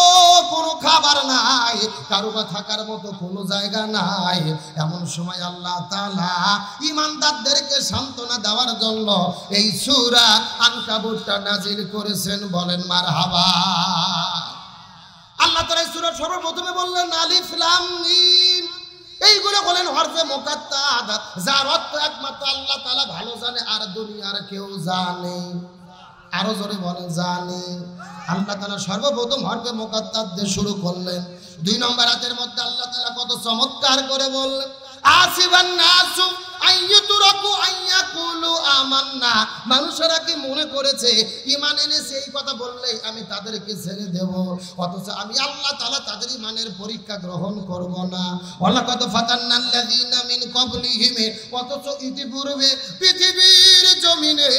কোনো খাবার নাই, কারো বা থাকার মতো কোনো জায়গা নাই। এমন সময় আল্লাহ তাআলা ঈমানদারদেরকে সান্ত্বনা দেওয়ার জন্য এই সূরা আনকাবুতটা নাজিল করেছেন। বলেন মারহাবা। আল্লাহ তাআলা এই সূরা সর্বপ্রথমে বললেন আলিফ লাম মিম। এইগুলো বলেন হরফে মুকাত্তাদ, যার অর্থ একমাত্র আল্লাহ তাআলা ভালো জানে আর দুনিয়ার কেউ জানে। আরো জোরে বলে জানে। আল্লাহ তাআলা সর্বপ্রথম হরফে মুকাত্তাদ দিয়ে শুরু করলেন। 2 নম্বর আয়াতের মধ্যে আল্লাহ তাআলা কত চমৎকার করে বললেন, আসিবান নাসু আইয়ুতরাকু আইয়াকুলু আমান্না। মানুষেরা কি মনে করেছে ঈমান এনেছে এই কথা বললেই আমি তাদেরকে ছেড়ে দেব, অথচ আমি আল্লাহ তাআলা তাদের ঈমানের পরীক্ষা গ্রহণ করব না। ওয়ালাকাদ ফাতান্নাল্লাযীনা মিন ক্বাবলিহিম। অথচ ইতিপূর্বে পৃথিবীর জমিনে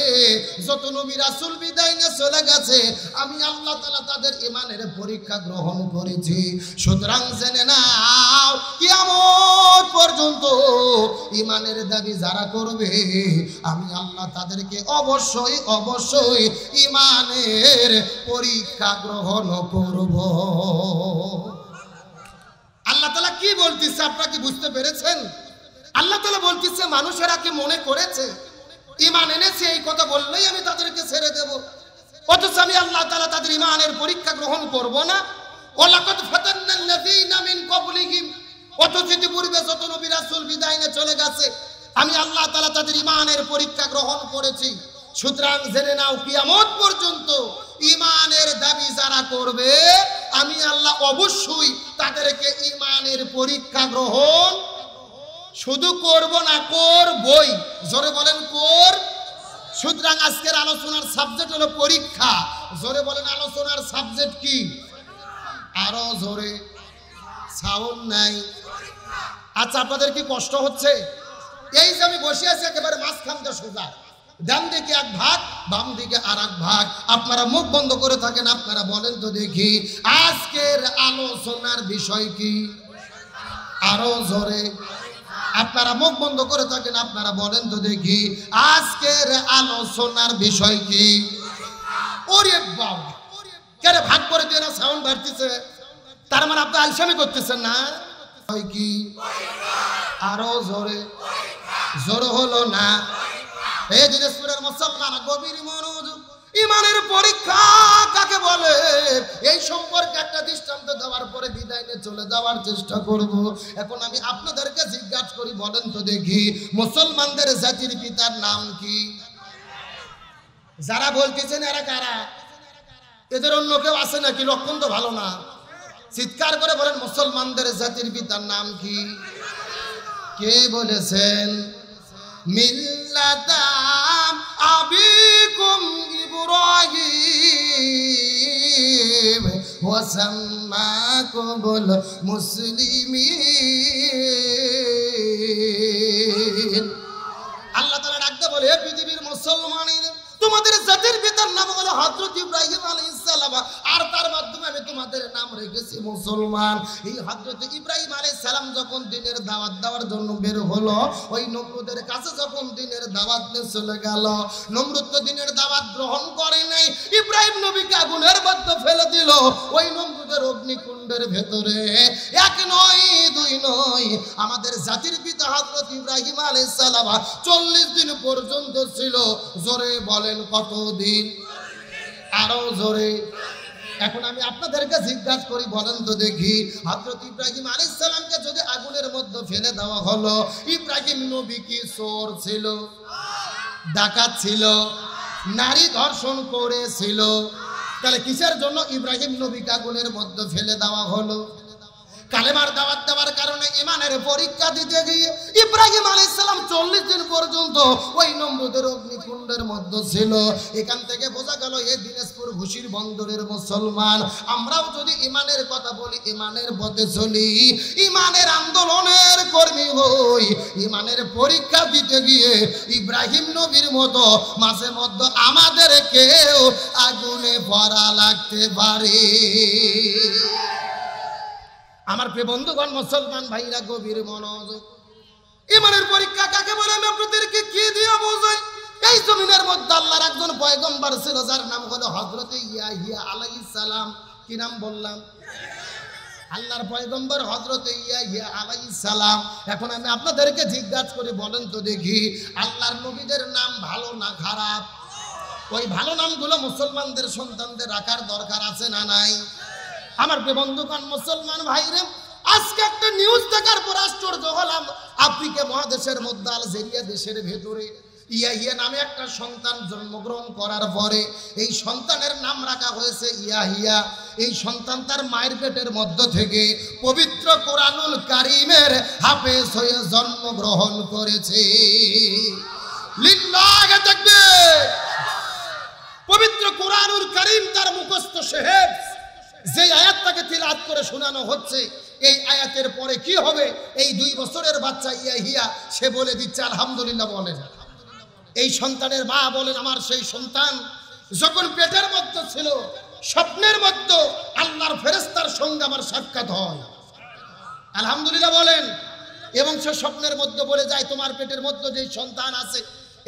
যত নবী রাসূল বিদায় নিয়ে চলে গেছে, আমি আল্লাহ তাআলা তাদের ঈমানের পরীক্ষা গ্রহণ করেছি। সুতরাং জেনে নাও কিয়ামত পর্যন্ত ঈমানের দাবি যারা করবে আমি আল্লাহ তাদেরকে অবশ্যই অবশ্যই ঈমানের পরীক্ষা গ্রহণ করব। আল্লাহ তাআলা কি বলতেছে আপনারা কি বুঝতে পেরেছেন? আল্লাহ তাআলা বলতেছে মানুষেরা কি মনে করেছে ঈমান এনেছে এই কথা বললেই আমি তাদেরকে ছেড়ে দেব, অথচ আমি আল্লাহ তাআলা তাদের ঈমানের পরীক্ষা গ্রহণ করব না। ওয়ালাকাদ ফাতান্নাল্লাযীনা মিন ক্বাবলিহিম। অথচ ইতিপূর্বে যত নবী রাসূল বিদায় নিয়ে চলে গেছে আমি আল্লাহ তাআলা তাদের ঈমানের পরীক্ষা গ্রহণ করেছি। সুতরাং জেনে নাও কিয়ামত পর্যন্ত ঈমানের দাবি যারা করবে আমি আল্লাহ অবশ্যই তাদেরকে ঈমানের পরীক্ষা গ্রহণ শুধু করব না, করবই। জোরে বলেন কর। সুতরাং আজকের আলোচনার সাবজেক্ট হলো পরীক্ষা। জোরে বলেন আলোচনার সাবজেক্ট কি? আরো জোরে, সাউন্ড নাই। আচ্ছা আপনাদের কি কষ্ট হচ্ছে? এই যে আমি বসে আছি একেবারে মাঝখানটা সোজা, ডান দিকে এক ভাগ বাম দিকে আর এক ভাগ। আপনারা মুখ বন্ধ করে থাকেন, আপনারা বলেন তো দেখি আজকের আলোচনার বিষয় কি? আরো জোরে। আপনারা মুখ বন্ধ করে থাকেন, আপনারা বলেন তো দেখি আজকের আলোচনার বিষয় কি? ওরে বাবা, কেন ভাগ করে দিয়ে না সাউন্ড বাড়তেছে? তার মানে আপনি আলসামি করতেছেন না? কি? আরো জোরে। জোর হলো না। এই দিনাজপুরের মুসলমান গভীর মনোযোগ, ইমানের পরীক্ষা কাকে বলে এই সম্পর্কে একটা দৃষ্টান্ত দেওয়ার পরে বিদায় নিয়ে চলে যাওয়ার চেষ্টা করব। এখন আমি আপনাদেরকে জিজ্ঞাসা করি, বলেন তো দেখি মুসলমানদের জাতির পিতার নাম কি? যারা বলতেছেন এরা কারা? এদের অন্য কেউ আছে নাকি? লক্ষণ তো ভালো না। চিৎকার করে বলেন মুসলমানদের জাতির পিতার নাম কি? কে বলেছেন? মিল্লাতাম আবিকুম ইব্রাহিম ওয়া সাম্মাকুমুল মুসলিমিন। আল্লাহ তাআলা ডাকতে বলে, হে পৃথিবীর মুসলমানের, তোমাদের জাতির পিতার নাম হলো হযরত ইব্রাহিম আলাইহিস সালাম, আর তার মাধ্যমে আমি তোমাদের নাম রেখেছি মুসলমান। এই হযরত ইব্রাহিম আলাইহিস সালাম যখন দ্বীনের দাওয়াত দেওয়ার জন্য বের হলো, ওই নমরুদের কাছে যখন দ্বীনের দাওয়াত নিয়ে চলে গেল, নমরুদ তো দ্বীনের দাওয়াত গ্রহণ করে নাই, ইব্রাহিম নবীকে আগুনের মধ্যে ফেলে দিল। ওই নমরুদের অগ্নিকুণ্ডের ভেতরে এক নয় দুই নয়, আমাদের জাতির পিতা হযরত ইব্রাহিম আলাইহিস সালাম 40 দিন পর্যন্ত ছিল। জোরে বলেন কতদিন? আরো জোরে। এখন আমি আপনাদেরকে জিজ্ঞাসা করি, বলেন তো দেখি হযরত ইব্রাহিম আলাইহিস সালামকে যদি আগুনের মধ্যে ফেলে দেওয়া হলো, ইব্রাহিম নবী কি চোর ছিল, ডাকাত ছিল, নারী ধর্ষণ করেছিল? তাহলে কিসের জন্য ইব্রাহিম নবীকে আগুনের মধ্যে ফেলে দেওয়া হলো? কালেমার দাওয়াত দেওয়ার কারণে, ইমানের পরীক্ষা দিতে গিয়ে ইব্রাহিম আলাইহিস সালাম 40 দিন পর্যন্ত ওই নমরুদের অগ্নিকুণ্ডের মধ্যে ছিল। এখান থেকে বোঝা গেল এই দিনাজপুর ঘুষির বন্দরের মুসলমান আমরাও যদি ইমানের কথা বলি, ইমানের পথে চলি, ইমানের আন্দোলনের কর্মী হই, ইমানের পরীক্ষা দিতে গিয়ে ইব্রাহিম নবীর মতো মাঝে মধ্যে আমাদেরকেও আগুনে পড়া লাগতে পারে। আমার প্রিয় বন্ধুগণ, মুসলমান ভাইরা গভীর মনোযোগ, ইমানের পরীক্ষা কাকে বলে আমি আপনাদেরকে কি দিয়ে বোঝাই? এই জমিনের মধ্যে আল্লাহর একজন পয়গম্বর ছিল, যার নাম হলো হযরত ইয়াহিয়া আলাইহিস সালাম। কি নাম বললাম? আল্লাহর পয়গম্বর হযরত ইয়াহিয়া আলাইহিস সালাম। এখন আমি আপনাদেরকে জিজ্ঞাসা করি, বলেন তো দেখি আল্লাহর নবীদের নাম ভালো না খারাপ? ওই ভালো নামগুলো মুসলমানদের সন্তানদের রাখার দরকার আছে না নাই? আমার প্রিয় বন্ধুগণ, মুসলমান ভাইরা, আজকে একটা নিউজ দেখার পর আশ্চর্য হলাম। আফ্রিকা মহাদেশের মধ্যে আলজেরিয়া দেশের ভেতরে ইয়াহিয়া নামে একটা সন্তান জন্মগ্রহণ করার পরে এই সন্তানের নাম রাখা হয়েছে ইয়াহিয়া। এই সন্তান তার মায়ের পেটের মধ্য থেকে পবিত্র কোরআনুল কারীমের হাফেজ হয়ে জন্মগ্রহণ করেছে। লিল্লাহি তাকবীর। পবিত্র কোরআনুল কারীম তার মুখস্থ সাহেব, যে আয়াতটাকে তিলাওয়াত করে শোনানো হচ্ছে, এই আয়াতের পরে কি হবে? এই 2 বছরের বাচ্চা ইয়াহিয়া সে বলে দিচ্ছে আলহামদুলিল্লাহ। বলেন, এই সন্তানের মা বলেন, আমার সেই সন্তান যখন পেটের মধ্যে ছিল, স্বপ্নের মধ্যে আল্লাহর ফেরেশতার সঙ্গে আমার সাক্ষাৎ হয়। আলহামদুলিল্লাহ বলেন। এবং সে স্বপ্নের মধ্যে বলে যায়, তোমার পেটের মধ্যে যে সন্তান আছে,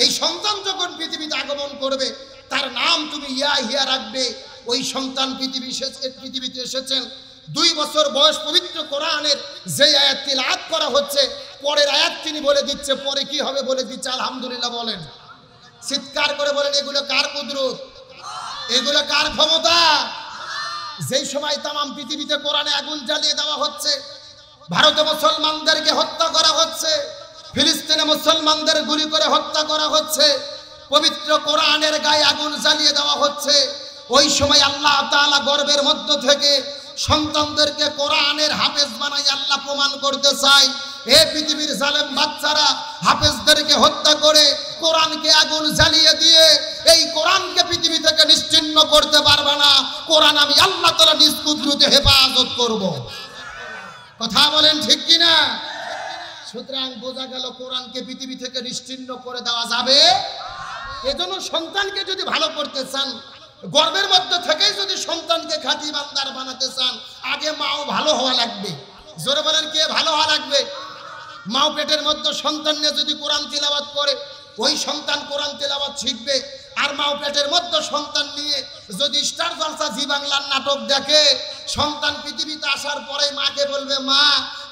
এই সন্তান যখন পৃথিবীতে আগমন করবে, তার নাম তুমি ইয়াহিয়া রাখবে। ওই সন্তান পৃথিবীতে এসেছেন 2 বছর বয়স। পবিত্র কোরআনের যে আয়াত তিলাওয়াত করা হচ্ছে, পরের আয়াত তিনি বলে দিচ্ছে, পরে কি হবে বলে দিচ্ছে। আলহামদুলিল্লাহ বলেন, চিৎকার করে বলেন, এগুলো কার কুদরত? এগুলো কার ক্ষমতা? যেই সময় তামাম পৃথিবীতে কোরআনে আগুন জ্বালিয়ে দেওয়া হচ্ছে, ভারতে মুসলমানদেরকে হত্যা করা হচ্ছে, ফিলিস্তিনে মুসলমানদের গুলি করে হত্যা করা হচ্ছে, পবিত্র কোরআনের গায়ে আগুন জ্বালিয়ে দেওয়া হচ্ছে, ওই সময় আল্লাহ তাআলা গর্বের মধ্য থেকে সন্তানদেরকে কোরআনের হাফেজ বানাই আল্লাহ প্রমাণ করতে চায়। এই পৃথিবীর জালেম বাচ্চারা হাফেজদেরকে হত্যা করে কোরআনকে আগুন জ্বালিয়ে দিয়ে এই কোরআনকে পৃথিবী থেকে নিশ্চিহ্ন করতে পারবে না। কোরআন আমি আল্লাহ তাআলা নিজ কুদরতে হেফাজত করব। কথা বলেন ঠিক কিনা? সুতরাং বোঝা গেল কোরআনকে পৃথিবী থেকে নিশ্চিহ্ন করে দেওয়া যাবে। এজন্য সন্তানকে যদি ভালো করতে চান, গর্বের মধ্যে থেকেই যদি সন্তানকে খাঁটি বান্দার বানাতে চান, আগে মাও ভালো হওয়া লাগবে। জোরে বলেন, কে ভালো হওয়া লাগবে? মাও পেটের মধ্যে সন্তান নিয়ে যদি কোরআন তিলাওয়াত করে, ওই সন্তান কোরআন তিলাওয়াত শিখবে। আর মাও পেটের মধ্যে সন্তান নিয়ে যদি স্টার জলসা জি বাংলার নাটক দেখে, সন্তান পৃথিবীতে আসার পরে মাকে বলবে, মা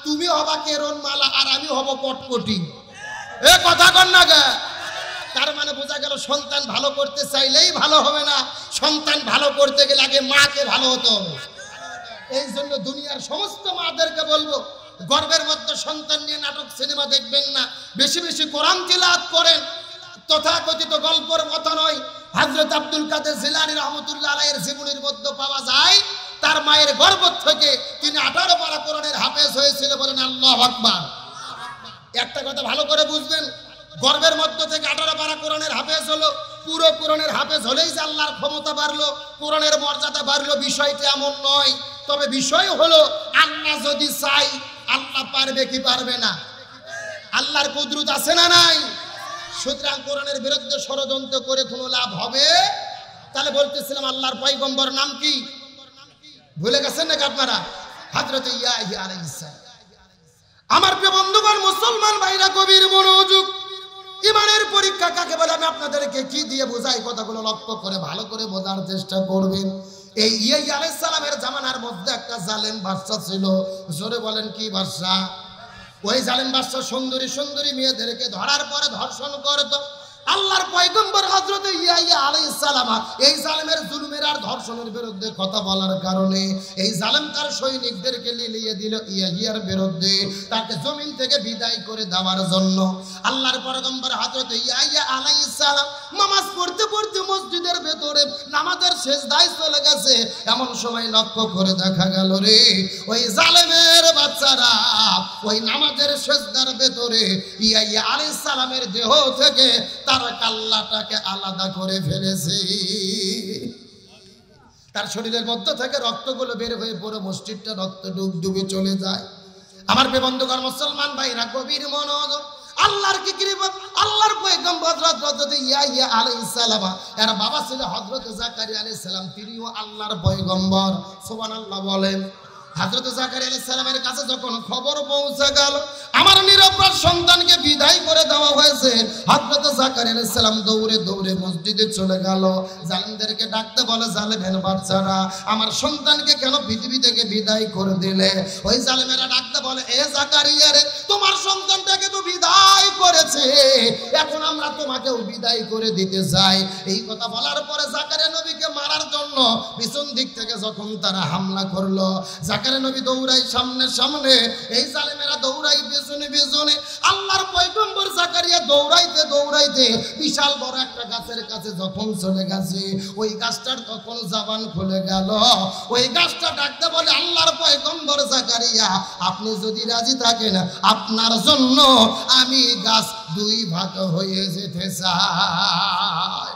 তুমি হবা কেরণ মালা আর আমি হব কটকটি। এ কথা কন না গা? তার মানে বোঝা গেল সন্তান ভালো করতে চাইলেই ভালো হবে না, সন্তান ভালো করতে গেলে আগে মাকে ভালো হতে হবে। এই জন্য দুনিয়ার সমস্ত মাদেরকে বলবো, গর্বের মধ্যে সন্তান নিয়ে নাটক সিনেমা দেখবেন না, বেশি বেশি কোরআন তিলাওয়াত করেন। তথাকথিত গল্পের মতো নয়, হযরত আব্দুল কাদের জিলানী রাহমাতুল্লাহ আলাইহির জীবনীর মধ্যে পাওয়া যায় তার মায়ের গর্ভ থেকে তিনি 18 পারা কোরআনের হাফেজ হয়েছিল। বলেন আল্লাহু আকবার। একটা কথা ভালো করে বুঝবেন, গর্ভের মধ্য থেকে 18 পারা কোরআনের হাফেজ হলো, পুরো কোরআনের হাফেজ হলেই যে আল্লাহর ক্ষমতা বাড়লো, কোরআনের মর্যাদা বাড়লো, বিষয়টি এমন নয়। তবে বিষয় হলো আল্লাহ যদি চাই, আল্লাহ পারবে কি পারবে না? আল্লাহর কুদরত আছে না নাই? সুতরাং কোরআনের বিরুদ্ধে ষড়যন্ত্র করে কোনো লাভ হবে? তাহলে বলতেছিলাম আল্লাহর পয়গম্বর নাম কি ভুলে গেছেন নাকি আপনারা? হযরত ইয়াহইয়া আলাইহিস সালাম। আমার প্রিয় বন্ধুগণ, মুসলমান ভাইরা গভীর মনোযোগ। ইমানের পরীক্ষা কাকে বলে আমি আপনাদেরকে কি দিয়ে বোঝাই, কথাগুলো লক্ষ্য করে ভালো করে বোঝার চেষ্টা করবেন। এই ইয়াহইয়া আলাইহিস সালামের জামানার মধ্যে একটা জালেম বাদশা ছিল। জোরে বলেন কি বাদশা? ওই জালেম বাদশা সুন্দরী সুন্দরী মেয়েদেরকে ধরার পরে ধর্ষণ করত। আল্লাহর পয়গম্বর হযরত ইয়াহইয়া আলাইহিস সালাম এই জালেমের জুলুমের আর ধর্ষণের বিরুদ্ধে কথা বলার কারণে এই জালেম তার সৈনিকদেরকে লিলিয়ে দিল ইয়াহইয়ার বিরুদ্ধে, তাকে জমিন থেকে বিদায় করে দেওয়ার জন্য। আল্লাহর পয়গম্বর হযরত ইয়াহইয়া আলাইহিস সালাম নামাজ পড়তে পড়তে মসজিদের ভেতরে নামাজের সিজদায় চলে গেছে। এমন সময় লক্ষ্য করে দেখা গেল রে, ওই জালেমের বাচ্চারা ওই নামাজের সিজদার ভেতরে ইয়াহইয়া আলাইহিস সালামের দেহ থেকে তার কাল্লাটাকে আলাদা করে ফেলেছে। তার শরীরের মধ্য থেকে রক্তগুলো বের হয়ে পুরো মসজিদটা রক্ত ডুবে চলে যায়। আমার প্রিয় বন্ধুগণ, মুসলমান ভাইরা গভীর মনোযোগ। আল্লাহর কি কৃপা, আল্লাহর পয়গম্বর হযরত ইয়াহইয়া আলাইহিস সালাম, এর বাবা ছিল হযরত জাকারিয়া আলাইহিস সালাম, তিনিও আল্লাহর পয়গম্বর। সুবহানাল্লাহ বলেন। হযরত জাকারিয়া আলাইহিস সালামের কাছে যখন খবর পৌঁছে গেল আমার নিরপরাধ সন্তানকে বিদায় করে দেওয়া হয়েছে, হযরত জাকারিয়া আলাইহিস সালাম দৌড়ে দৌড়ে মসজিদে চলে গেল। জালেমদেরকে ডাকতে বলে, জালেমের বাচ্চারা আমার সন্তানকে কেন পৃথিবী থেকে বিদায় করে দিলে? ওই জালেমেরা ডাকতে বলে, এ জাকারিয়া রে, তোমার সন্তানটাকে তো বিদায় করেছে, এখন আমরা তোমাকেও বিদায় করে দিতে চাই। এই কথা বলার পরে জাকারিয়া নবীকে মারার জন্য পিছন দিক থেকে যখন তারা হামলা করলো, জাকারিয়া নবী দৌড়াই সামনে সামনে, এই জালেমেরা দৌড়াই পেছনে পেছনে। আল্লাহর পয়গম্বর জাকারিয়া দৌড়াইতে দৌড়াইতে বিশাল বড় একটা গাছের কাছে যখন চলে গেছে, ওই গাছটার তখন জবান খুলে গেল। ওই গাছটা ডাকতে বলে, আল্লাহর পয়গম্বর জাকারিয়া, আপনি যদি রাজি থাকেন আপনার জন্য আমি গাছ দুই ভাগ হয়ে যেতে চাই।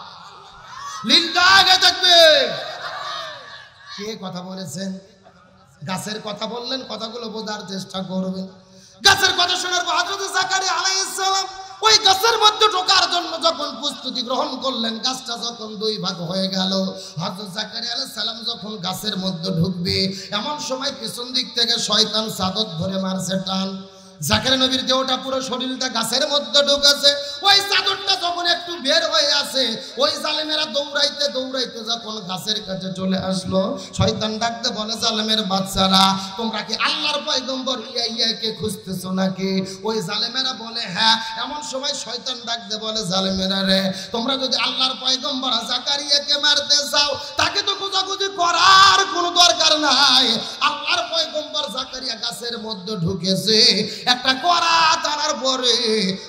লিল্লাহ আগে থাকবে। কে কথা বলেছেন? গাছের কথা বললেন, কথাগুলো বোঝার চেষ্টা করবেন। গাছের কথা শোনার পর হযরত জাকারিয়া আলাইহিস সালাম ওই গাছের মধ্যে ঢোকার জন্য যখন প্রস্তুতি গ্রহণ করলেন, গাছটা যখন দুই ভাগ হয়ে গেল, হযরত জাকারিয়া আলাইহিস সালাম যখন গাছের মধ্যে ঢুকবে, এমন সময় পিছন দিক থেকে শয়তান চাদর ধরে মারছে টান। জাকারিয়া নবীর দেহটা পুরো শরীরটা গাছের মধ্যে ঢুকেছে। ওই চাদরটা যখন একটু বের হয়ে আসে, ওই জালেমেরা দৌড়াইতে দৌড়াইতে যখন গাছের কাছে চলে আসলো, শয়তান ডাকতে বলে, জালেমের বাচ্চারা তোমরা কি আল্লাহর পয়গম্বর ইয়াহইয়াকে খুঁজতেছো নাকি? ওই জালেমেরা বলে হ্যাঁ। এমন সময় শয়তান ডাকতে বলে, জালেমেরা রে, তোমরা যদি আল্লাহর পয়গম্বর জাকারিয়াকে মারতে চাও, তাকে তো খোঁজাখুঁজি করার কোনো দরকার নাই। আল্লাহর পয়গম্বর জাকারিয়া গাছের মধ্যে ঢুকেছে, একটা কড়া টানার পরে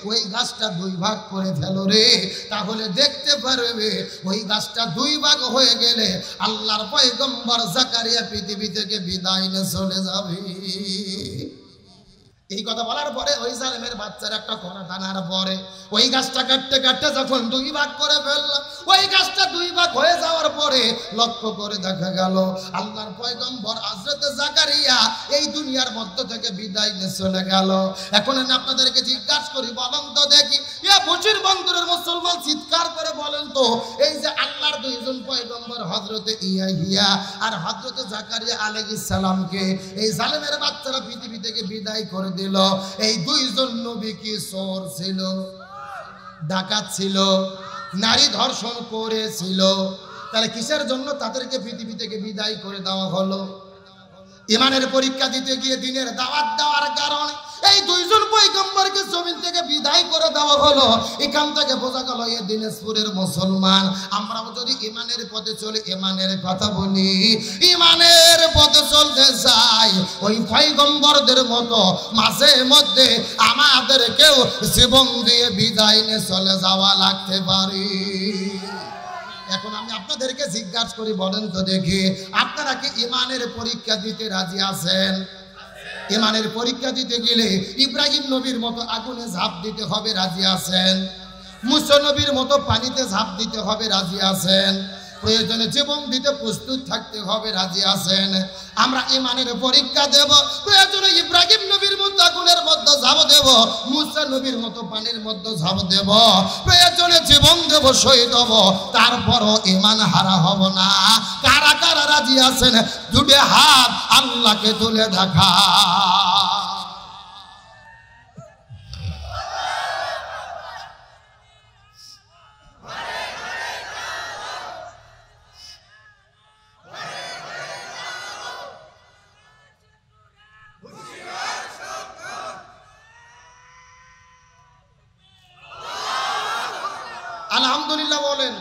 ওই গাছটা দুই ভাগ করে ফেলো রে, তাহলে দেখতে পারবে ওই গাছটা দুই ভাগ হয়ে গেলে আল্লাহর পয়গম্বর জাকারিয়া পৃথিবী থেকে বিদায় নিয়ে চলে যাবে। এই কথা বলার পরে ওই জালেমের বাচ্চার একটা কড়া টানার পরে ওই গাছটা কাটতে কাটতে যখন দুই ভাগ করে ফেলল, ওই গাছটা দুই ভাগ হয়ে যাওয়ার পরে লক্ষ্য করে দেখা গেল আল্লাহর পয়গম্বর হযরত জাকারিয়া এই দুনিয়ার মধ্য থেকে বিদায় নিয়ে চলে গেল। এখন আমি আপনাদেরকে জিজ্ঞাসা করি, বলেন তো দেখি, বশির বন্ধুরের মুসলমান চিৎকার করে বলেন তো, এই যে আল্লাহর দুইজন পয়গম্বর হযরত ইয়াহইয়া আর হযরত জাকারিয়া আলাইহিস সালামকে এই জালেমের বাচ্চারা পৃথিবী থেকে বিদায় করে দিল, এই দুইজন নবী কি চোর ছিল, ডাকাত ছিল, নারী ধর্ষণ করেছিল? তাহলে কিসের জন্য তাদেরকে পৃথিবী থেকে বিদায় করে দেওয়া হলো? ইমানের পরীক্ষা দিতে গিয়ে দিনের দাওয়াত দেওয়ার কারণে এই দুইজন পয়গম্বরকে জমিন থেকে বিদায় করে দেওয়া হলো। এখান থেকে বোঝা গেল এই দিনাজপুরের মুসলমান আমরাও যদি ইমানের পথে চলি, ইমানের কথা বলি, ইমানের পথে চলতে চাই, ওই পয়গম্বরদের মতো মাঝে মধ্যে আমাদেরকেও জীবন দিয়ে বিদায় নিয়ে চলে যাওয়া লাগতে পারে। এখন আমি আপনাদেরকে জিজ্ঞাসা করি, বলেন তো দেখি, আপনারা কি ইমানের পরীক্ষা দিতে রাজি আছেন? ইমানের পরীক্ষা দিতে গেলে ইব্রাহিম নবীর মতো আগুনে ঝাঁপ দিতে হবে, রাজি আছেন? মুসা নবীর মতো পানিতে ঝাঁপ দিতে হবে, রাজি আছেন? প্রয়োজনে জীবন দিতে প্রস্তুত থাকতে হবে, রাজি আছেন? আমরা ইমানের পরীক্ষা দেব, প্রয়োজনে ইব্রাহিম নবীর মতো আগুনের মধ্যে ঝাঁপ দেব, মুসা নবীর মতো পানির মধ্যে ঝাঁপ দেব, প্রয়োজনে জীবন দেব, শহীদ হব, তারপরও ইমান হারা হব না। কারা কারা রাজি আছেন? দুটো হাত আল্লাহকে তুলে দেখা। আলহামদুলিল্লাহ বলেন।